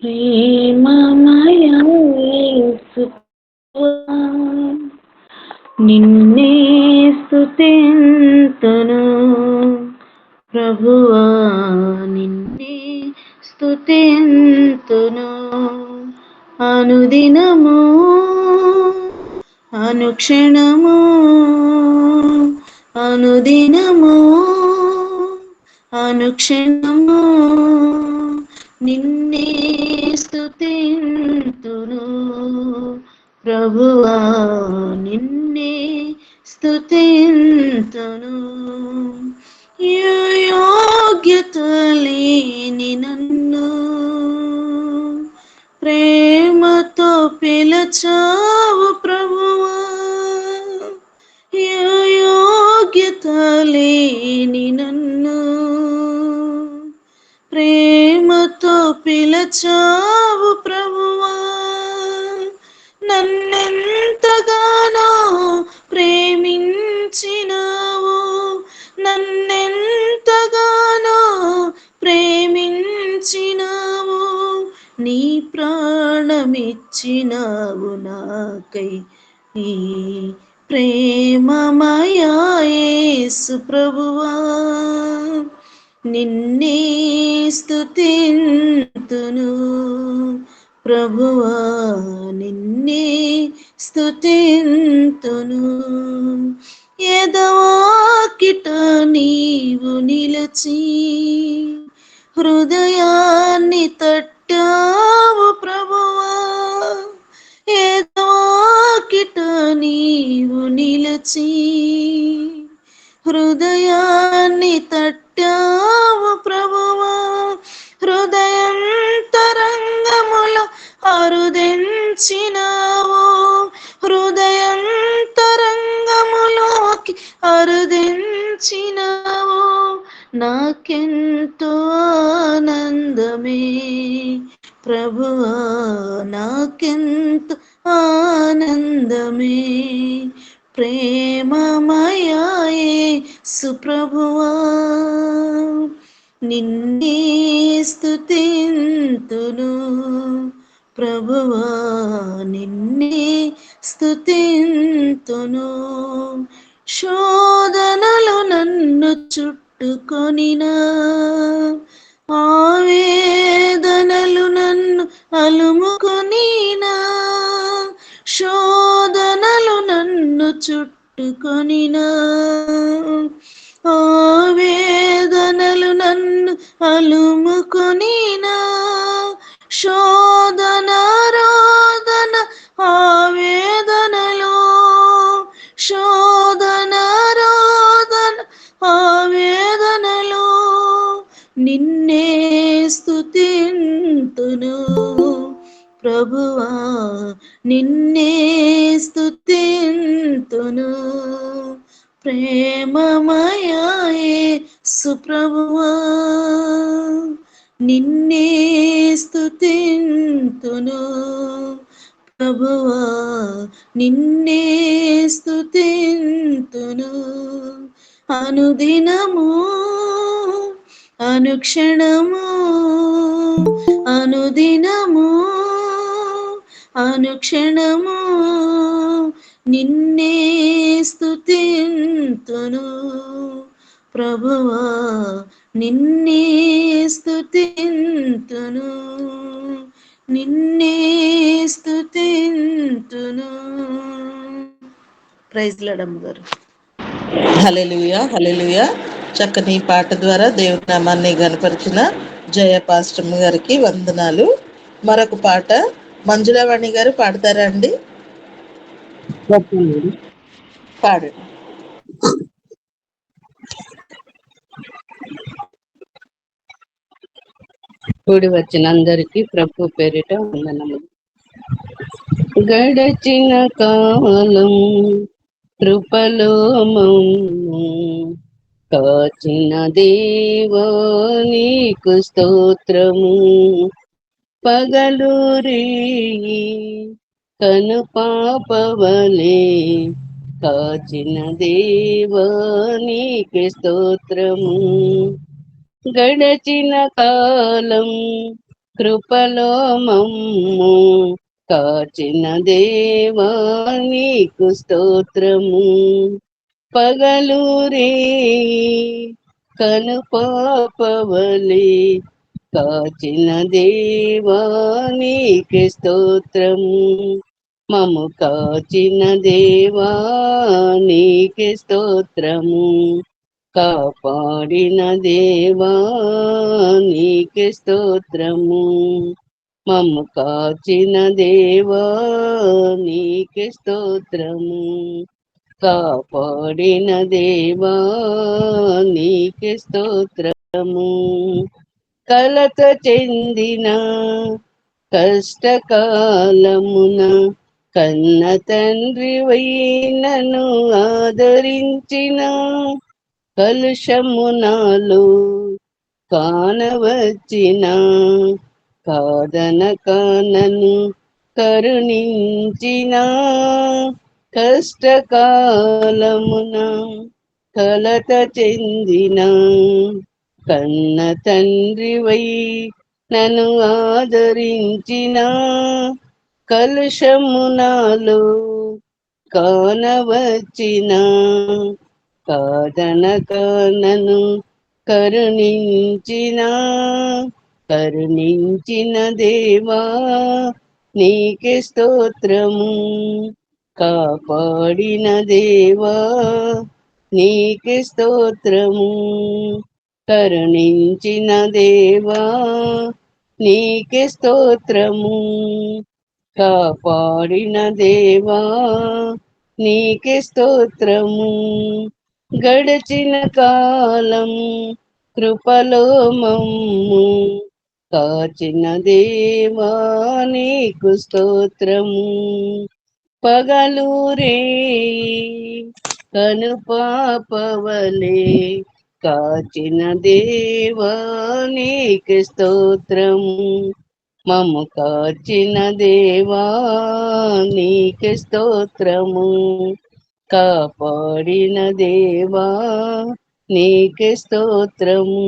ప్రేమమయ యేసు నిన్నే స్తుతింతును ప్రభువా, నిన్నే స్తుతింతును అనుదినము అనుక్షణము అనుదినము అనుక్షణము నిన్నే స్తుతింతును ప్రభువా, నిన్నే స్తుతింతును యోగ్యత లేని నన్ను ప్రేమతో పిలచావు ప్రభువా, యోగ్యత లేని నన్ను ప్రేమతో పిలచావు ప్రభువా, నన్నెంతగానో ప్రేమించినావు, నన్నెంతగానో ప్రేమించినావు, నీ ప్రాణమిచ్చినావు నాకై, నీ ప్రేమమయ యేసు ప్రభువా, నిన్నే స్తుతింతును ప్రభువా, నిన్నే స్తుతింతును ఎదవాకిట నీవు నిలచి హృదయాన్ని తట్టావు ప్రభువా, ఎదవాకిట నీవు నిలచి హృదయాన్ని తట్టావు ప్రభువా, హృదయం తరంగముల అరుదించినావు, హృదయం తరంగములోకి అరుదించినావు, నాకెంతో ఆనందమే ప్రభువా, నాకెంతో ఆనందమే ప్రేమమయ యేసు ప్రభువా, నిన్నే స్తుతింతును ప్రభువా, నిన్నే స్తుతింతును శోధనలు నన్ను చుట్టుకొనినా, ఆవేదనలు నన్ను అలుముకొనినా, శోధనలు నన్ను చుట్టుకొనినా, ఆవేదనలు నన్ను అలుముకొనినా, శోధన రోదన ఆవేదనలో, శోధన రోదన ఆవేదనలో నిన్నే స్తుతింతును ప్రభువా, నిన్నే స్తుతింతును ప్రేమమయ యేసు ప్రభువా, నిన్నే స్తుతింతును ప్రభువా, నిన్నే స్తుతింతును అనుదినము అనుక్షణము అనుదినము అనుక్షణము నిన్నే స్తుతింతును ప్రభువా, నిన్నే స్తుతింతును నిన్నే స్తుతింతును. ప్రైజ్ లార్డ్ అమ్మగారు. హల్లెలూయా, హల్లెలూయా. చక్కని పాట ద్వారా దేవుని నామాన్ని గణపరిచిన జయ పాస్టమ్ గారికి వందనాలు. మరొక పాట మంజులావాణి గారు పాడతారా అండి? పాడండి. కూడి వచ్చిన అందరికీ ప్రభు పేరిట వందనములు. గడచిన కాలం కృపలో మమ్ము కాచిన దేవా నీకు స్తోత్రము, పగలు రేయి కను పాపవలే కాచిన దేవా నీకు స్తోత్రము, గడచిన కాలం కృపలో మమ్ము కాచిన దేవా నీకు స్తోత్రము. పగలూరే కనుపాపవలే కాచిన దేవా నీకే స్తోత్రము. మము కాచిన దేవా నీకే స్తోత్రము. కాపాడిన దేవా నీకే స్తోత్రము. మము కాచిన దేవా నీకే స్తోత్రము. కాపాడిన దేవా నీకే స్తోత్రము. కలత చెందిన కష్టకాలమున కన్న తండ్రి నన్ను ఆదరించిన కలుషము నాలో కానవచ్చిన కాదనక నన్ను కరుణించిన కష్టకాలమున కలత చెందిన కన్న తండ్రివై నన్ను ఆదరించిన కలుషము నాలో కానవచ్చిన కాదనక నన్ను కరుణించిన దేవా నీకే స్తోత్రము. కాపాడిన దేవా నీకే స్తోత్రము. కరుణించిన దేవా నీకే స్తోత్రము. కాపాడిన దేవా నీకే స్తోత్రము. గడిచిన కాలం కృపలో మమ్ము కాచిన దేవా నీకు స్తోత్రము. పగలూరే కనుపాపవలే కాచిన దేవా నీకు స్తోత్రము. మము కాచిన దేవా నీకు స్తోత్రము. కాపాడిన దేవా నీకు స్తోత్రము.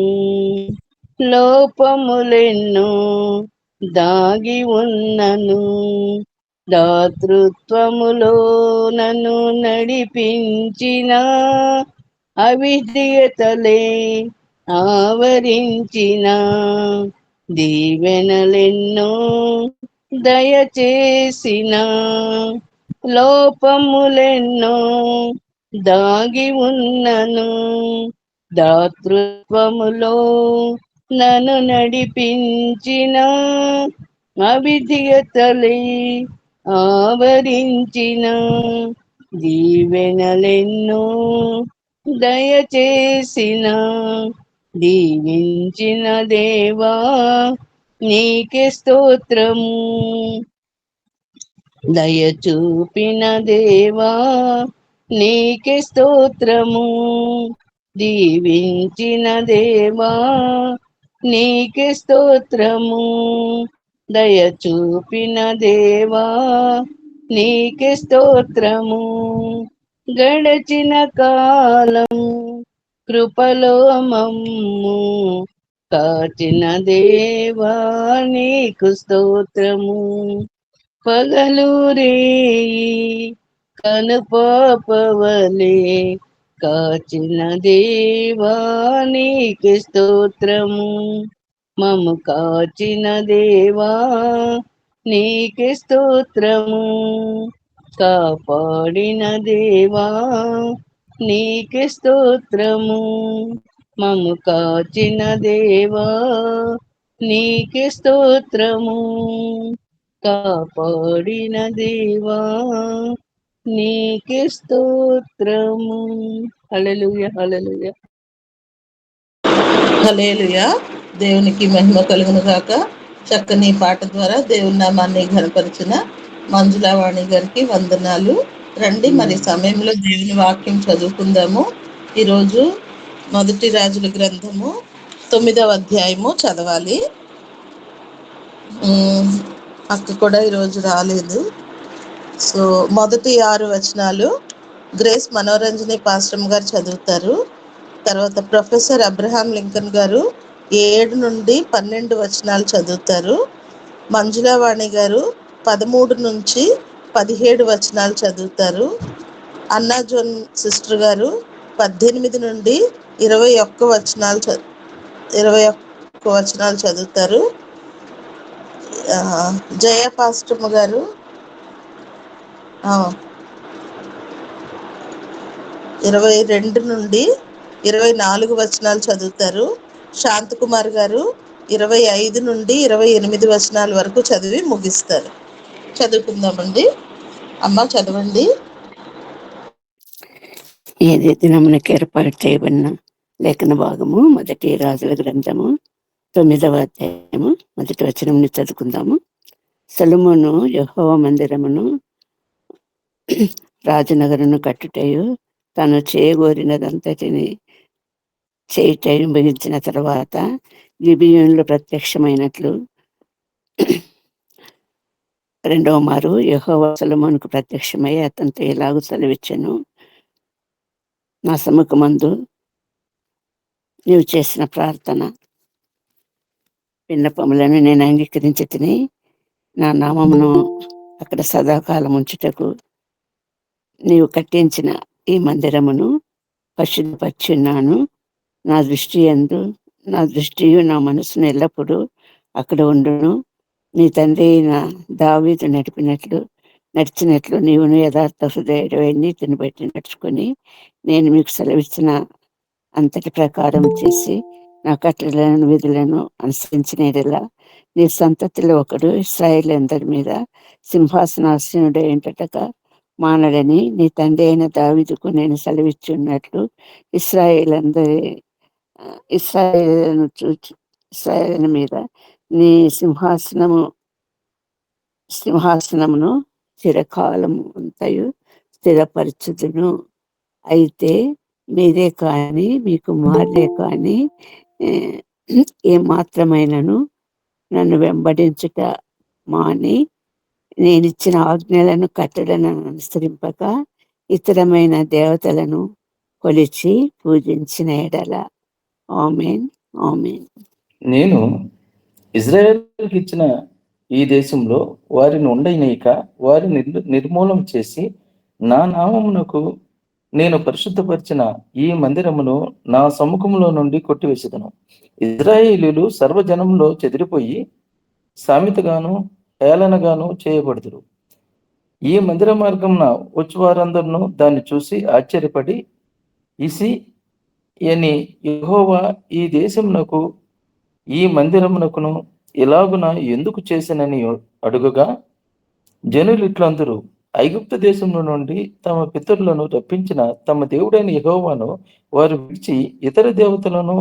లోపములెన్నో దాగి ఉన్నను దాతృత్వములో నన్ను నడిపించిన అవిధేయతలే ఆవరించిన దీవెనలెన్నో దయచేసిన లోపములెన్నో దాగి ఉన్నను దాతృత్వములో నన్ను నడిపించిన అవిధేయతలే ఆవరించిన దీవెనలెన్నో దయచేసిన దీవించిన దేవా నీకే స్తోత్రము. దయ చూపిన దేవా నీకే స్తోత్రము. దీవించిన దేవా నీకే స్తోత్రము. దయ చూపిన దేవా నీకే స్తోత్రము. గడచిన కాలం కృపలో మమ్ము కాచిన దేవా నీకు స్తోత్రము. పగలూరే కనుపాపవలే కాచిన దేవా నీకు స్తోత్రము. మము కాచిన దేవా నీకు స్తోత్రము. కాపాడిన దేవా నీకు స్తోత్రము. మము కాచిన దేవా నీకు స్తోత్రము. కాపాడిన దేవా నీకే స్తోత్రము. హల్లెలూయా హల్లెలూయా. హల్లెలూయా. దేవునికి మహిమ కలుగును గాక. చక్కని పాట ద్వారా దేవుని నామాన్ని ఘనపరిచిన మంజులావాణి గారికి వందనాలు. రండి మరి సమయంలో దేవుని వాక్యం చదువుకుందాము. ఈరోజు మొదటి రాజుల గ్రంథము 9వ అధ్యాయము చదవాలి. అక్క కూడా ఈరోజు రాలేదు. సో మొదటి 6 వచనాలు గ్రేస్ మనోరంజని పాస్టమ్ గారు చదువుతారు. తర్వాత ప్రొఫెసర్ అబ్రహాం లింకన్ గారు 7 నుండి 12 వచనాలు చదువుతారు. మంజులావాణి గారు 13 నుంచి 17 వచనాలు చదువుతారు. అన్నా జోన్ సిస్టర్ గారు 18 నుండి 21 వచనాలు చదువుతారు. జయ పాస్టమ్ గారు 22 నుండి 24 వచనాలు చదువుతారు. శాంతకుమార్ గారు 25 నుండి 28 వచనాల వరకు చదివి ముగిస్తారు. చదువుకుందామండి. అమ్మ చదవండి. ఏదైతే మనకి ఏర్పాటు చేయబడిన లేఖన భాగము మొదటి రాజుల గ్రంథము 9వ అధ్యాయము మొదటి వచనం చదువుకుందాము. సొలొమోను యెహోవా మందిరమును రాజనగరును కట్టుటయు తాను చేయగోరినదంతటిని చేయుటయు ముగించిన తర్వాత గిబియోనులో ప్రత్యక్షమైనట్లు 2వ మారు యెహోవా సొలొమోనుకు ప్రత్యక్షమై అతనితో ఇలాగూ సెలవిచ్చెను, నా సముఖమందు నీవు చేసిన ప్రార్థన విన్నపములను నేను అంగీకరించి తిని నా నామమును అక్కడ సదాకాలం ఉంచుటకు నీవు కట్టించిన ఈ మందిరమును పరిశుద్ధపరచున్నాను. నా దృష్టియు నా మనసును ఎల్లప్పుడూ అక్కడ ఉండును. నీ తండ్రి అయిన దావీదు నడిచినట్లు నీవును యథార్థ హృదయుడవై నీతిని బట్టి నడుచుకొని నేను మీకు సెలవిచ్చిన అంతటి ప్రకారం చేసి నా కట్టడలను విధులను అనుసరించిన యెడల నీ సంతతిలో ఒకడు ఇశ్రాయేలు అందరి మీద సింహాసనాసీనుడైంటక మానడని నీ తండ్రి అయిన దావీదుకు నేను సెలవిచ్చున్నట్లు ఇశ్రాయేలు మీద నీ సింహాసనమును చిరకాలము అంతయు స్థిరపరచుదును. అయితే మీరే కానీ మీ కుమారులే కానీ ఏమాత్రమైనను నన్ను వెంబడించుట మాని నేనిచ్చిన ఆజ్ఞలను కట్టడలను అనుసరింపక ఇతరమైన దేవతలను కొలిచి పూజించిన యెడల. ఆమేన్ ఆమేన్. నేను ఇజ్రాయేలుకి ఇచ్చిన ఈ దేశంలో వారిని ఉండనీయక వారిని నిర్మూలం చేసి నా నామమునకు నేను పరిశుద్ధపరిచిన ఈ మందిరమును నా సముఖంలో నుండి కొట్టివేసేదను. ఇజ్రాయేలీలు సర్వజనంలో చెదిరిపోయి సామెతగాను హేళనగాను చేయబడుదురు. ఈ మందిర మార్గమున వచ్చువారందరూ దాన్ని చూసి ఆశ్చర్యపడి ఇసి అని యెహోవా ఈ దేశమునకు ఈ మందిరమునకును ఇలాగున ఎందుకు చేసినని అడుగుగా జనులు ఇట్లందరూ ఐగుప్తు దేశంలో నుండి తమ పితరులను రప్పించిన తమ దేవుడైన యెహోవాను వారు విడిచి ఇతర దేవతలను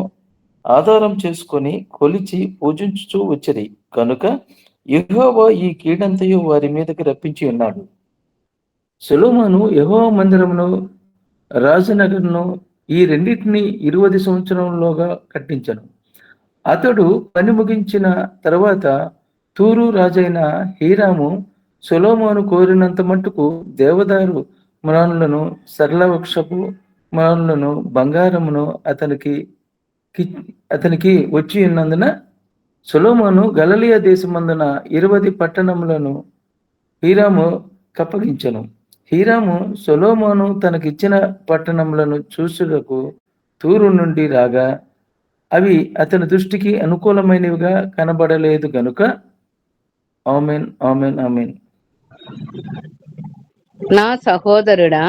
ఆధారం చేసుకొని కొలిచి పూజించుచూ వచ్చిరి కనుక యెహోవా ఈ కీడంతయు వారి మీదకి రప్పించి ఉన్నాడు. సొలొమోను యెహోవా మందిరమును రాజనగరును ఈ రెండింటిని 20 సంవత్సరంలోగా కట్టించను. అతడు పని ముగించిన తర్వాత తూరు రాజైన హీరాము సొలొమోను కోరినంత మట్టుకు దేవదారు మ్రానులను సరళవృక్షపు మ్రానులను బంగారమును అతనికి వచ్చి ఉన్నందున సొలొమోను గలిలయ దేశమందున 20 పట్టణములను హీరాము కప్పగించెను. హీరాము సొలొమోను తనకిచ్చిన పట్టణములను చూసుటకు తూరు నుండి రాగా అవి అతని దృష్టికి అనుకూలమైనవిగా కనబడలేదు గనుక. ఆమేన్ ఆమేన్ ఆమేన్. నా సహోదరుడా,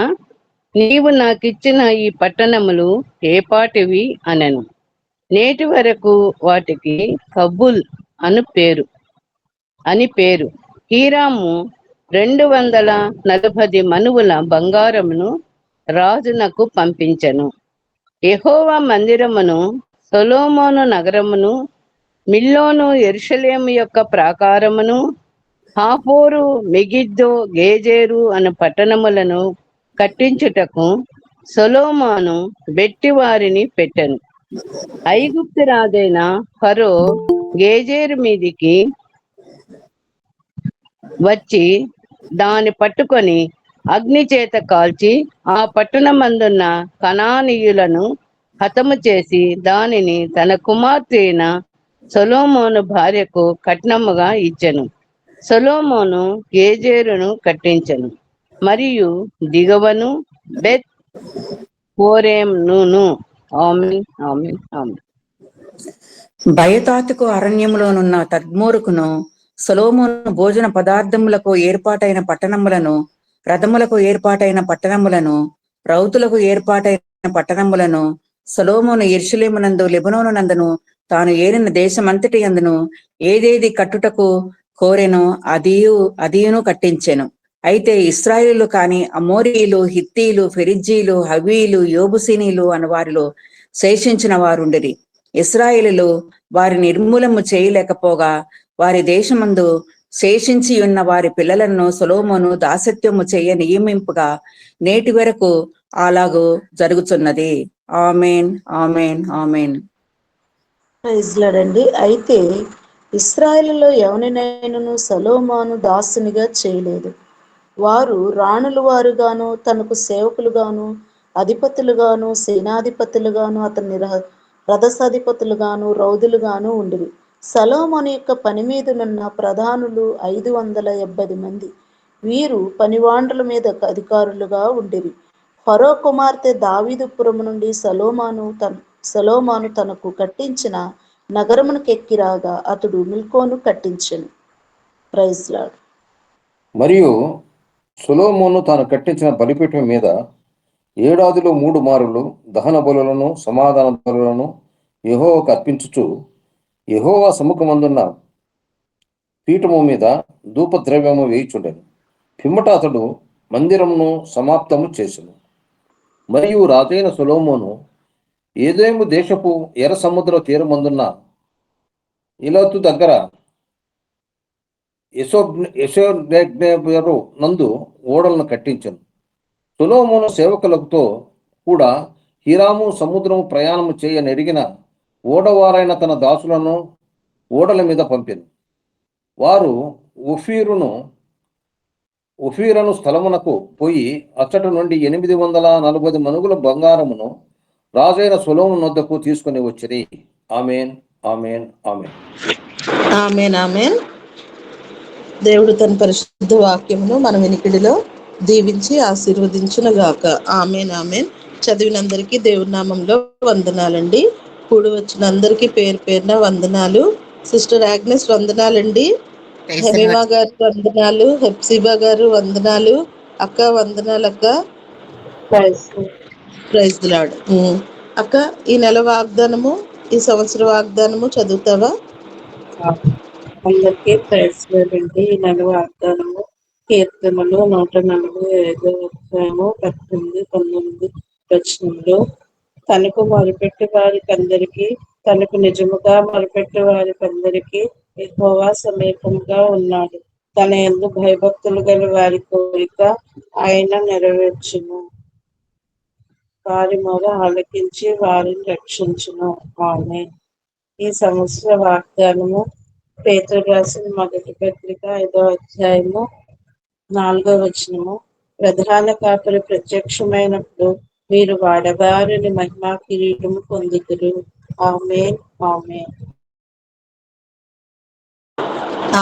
నీవు నాకిచ్చిన ఈ పట్టణములు ఏపాటివి అనెను. నేటి వరకు వాటికి కబూల్ అని పేరు. హీరాము 240 మనువుల బంగారమును రాజునకు పంపించెను. యెహోవా మందిరమును, సొలొమోను నగరమును, మిల్లోను యెరూషలేము యొక్క ప్రాకారమును, హాపోరు, మెగిద్దో, గేజేరు అను పట్టణములను కట్టించుటకు సొలొమోను బెట్టి వారిని పెట్టెను. ఐగుప్తు రాజైన ఫరో గేజేరు మీదికి వచ్చి దాన్ని పట్టుకొని అగ్ని చేత కాల్చి ఆ పట్టణమందున్న కనానీయులను హతము చేసి దానిని తన కుమార్తె అయిన సొలొమోను భార్యకు కట్నముగా ఇచ్చెను. సొలొమోను గేజేరును కట్టించెను, మరియు దిగవను బెత్ హోరేమును. ఆమేన్, ఆమేన్, ఆమేన్. బయతాతుకు అరణ్యములోనున్న తద్మోరుకును సొలొమోను భోజన పదార్థములకు ఏర్పాటైన పట్టణములను, రథములకు ఏర్పాటైన పట్టణములను, రౌతులకు ఏర్పాటైన పట్టణములను సొలొమోను యెరూషలేమునందు లెబనోనునందును తాను ఏలిన దేశమంతటి అందును ఏదేది కట్టుటకు కోరెనో అదియును కట్టించెను. అయితే ఇశ్రాయేలు కాని అమోరీలు, హిత్తీలు, ఫెరిజ్జీలు, హవీలు, యోబుసీనీలు అను వారిలో శేషించిన వారుండిరి. ఇశ్రాయేలులు వారి నిర్మూలము చేయలేకపోగా వారి దేశమందు శేషించి ఉన్న వారి పిల్లలను సొలొమోను దాసత్వము చేయ నియమింపుగా నేటి వరకు అలాగూ జరుగుతున్నది. ఆమేన్, ఆమేన్, ఆమేన్. ప్రైజ్లాడండి. అయితే ఇశ్రాయేలులో ఎవరినైనాను సొలొమోను దాసునిగా చేయలేదు. వారు రాణులు వారుగాను, తనకు సేవకులుగాను, అధిపతులుగాను, సేనాధిపతులుగాను, అతని రథసాధిపతులుగాను, రౌదులుగాను ఉండిరి. సొలొమోను యొక్క పని మీదనున్న ప్రధానులు 570 మంది. వీరు పనివాండ్రుల మీద అధికారులుగా ఉండిరి. ఫరో కుమార్తె దావీదుపురము నుండి సొలొమోను తనకు కట్టించిన నగరమునకు ఎక్కిరాగా అతడు మిల్కోను కట్టించెను. Praise lord. మరియు సొలొమోను తాను కట్టించిన బలిపీఠం మీద ఏడాదిలో 3 మారులు దహన బలులను, సమాధాన బలులను యెహోవాకు అర్పించుచు యెహోవా సముఖమందున్న పీఠము మీద ధూపద్రవ్యము వేయుచుండెను. పిమ్మట అతడు మందిరమును సమాప్తము చేసెను. మరియు రాజైన సొలొమోను ఏదోము దేశపు ఎర్ర సముద్ర తీరమందున్న ఇలతు దగ్గర యెషోనేబెరు నందు ఓడలను కట్టించెను. సొలొమోను సేవకులతో కూడా హీరాము సముద్రము ప్రయాణము చేయ నెరిగిన ఓడవారైన తన దాసులను ఓడల మీద పంపెను. వారు ఒఫీరను స్థలమునకు పోయి అచ్చట నుండి 840 మనుగుల బంగారమును రాజైన సొలొమోను వద్దకు తీసుకుని వచ్చిరి. ఆమేన్, ఆమేన్, ఆమేన్. ఆమేన్, ఆమేన్. దేవుడు తన పరిశుద్ధ వాక్యమును మన వినికిడిలో దీవించి ఆశీర్వదించునుగాక. ఆమేన్, ఆమేన్. చదివినందరికీ దేవుడి నామంలో వందనాలండి. కూడి వచ్చిన అందరికీ పేరు పేరున వందనాలు. సిస్టర్ ఆగ్నెస్ వందనాలండి. హెమిమా గారు వందనాలు. హెప్సిబా గారు వందనాలు. అక్క వందనాలు అక్క. Praise the Lord. అక్క, ఈ నెల వాగ్దానము, ఈ సంవత్సర వాగ్దానము చదువుతావా? అందరికీ ప్రైజ్ అండి. ఈ నెల వాగ్దానము కీర్తనలు 145 అధ్యాయము 18, 19 వచనంలో, తనకు మొరపెట్టే వారికి అందరికీ, తనకు నిజముగా మొరపెట్టే వారికి అందరికీ యెహోవా సమీపంగా ఉన్నాడు. తన యందు భయభక్తులు గల వారి కోరిక ఆయన నెరవేర్చును. వారి మొర ఆలకించి వారిని రక్షించును. ఆమేన్. ఈ సంవత్సర వాగ్దానము పేతురు రాసిన మొదటి పత్రిక 5వ అధ్యాయము 4వ వచనము. ప్రధాన కాపరి ప్రత్యక్షమైనప్పుడు మీరు వాడబారిని మహిమా కిరీటము పొందుదురు. ఆమేన్, ఆమేన్.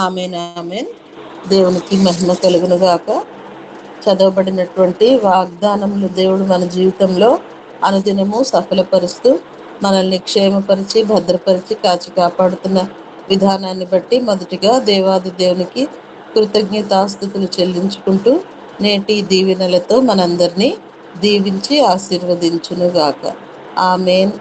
ఆమేన్, ఆమేన్. దేవునికి మహిమ కలుగును గాక. చదవబడినటువంటి వాగ్దానములు దేవుడు మన జీవితంలో అనుదినము సఫలపరుస్తూ మనల్ని క్షేమపరిచి, భద్రపరిచి, కాచి కాపాడుతున్న విధానాన్ని బట్టి మొదటిగా దేవాది దేవునికి కృతజ్ఞతాస్తుతులు చెల్లించుకుంటూ నేటి దీవెనలతో మనందరినీ దీవించి ఆశీర్వదించును గాక. ఆమేన్.